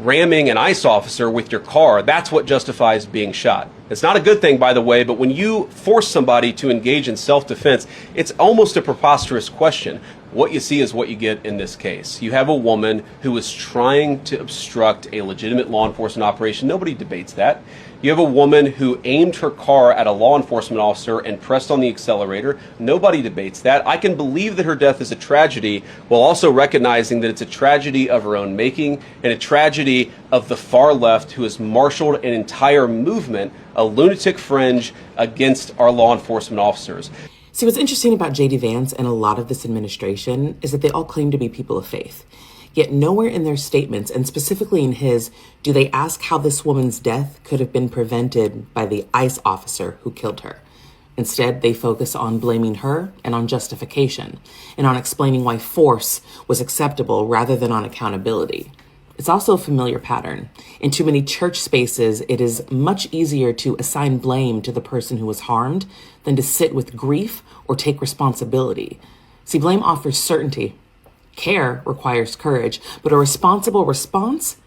ramming an ICE officer with your car, that's what justifies being shot. It's not a good thing, by the way, but when you force somebody to engage in self-defense, it's almost a preposterous question. What you see is what you get in this case. You have a woman who is trying to obstruct a legitimate law enforcement operation. Nobody debates that. You have a woman who aimed her car at a law enforcement officer and pressed on the accelerator. Nobody debates that. I can believe that her death is a tragedy while also recognizing that it's a tragedy of her own making and a tragedy of the far left who has marshaled an entire movement, a lunatic fringe against our law enforcement officers. See, what's interesting about J.D. Vance and a lot of this administration is that they all claim to be people of faith. Yet nowhere in their statements, and specifically in his, do they ask how this woman's death could have been prevented by the ICE officer who killed her. Instead, they focus on blaming her and on justification, and on explaining why force was acceptable rather than on accountability. It's also a familiar pattern. In too many church spaces, it is much easier to assign blame to the person who was harmed than to sit with grief or take responsibility. See, blame offers certainty. Care requires courage, but a responsible response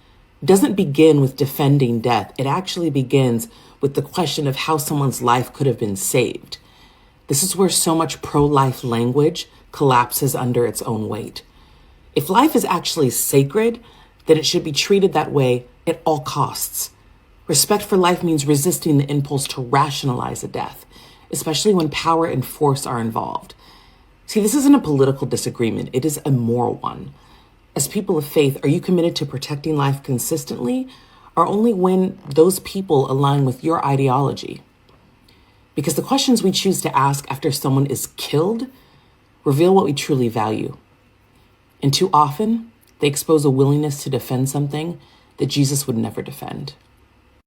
doesn't begin with defending death. It actually begins with the question of how someone's life could have been saved. This is where so much pro-life language collapses under its own weight. If life is actually sacred, then it should be treated that way at all costs. Respect for life means resisting the impulse to rationalize a death, especially when power and force are involved. See, this isn't a political disagreement. It is a moral one. As people of faith, are you committed to protecting life consistently or only when those people align with your ideology? Because the questions we choose to ask after someone is killed reveal what we truly value. And too often, they expose a willingness to defend something that Jesus would never defend.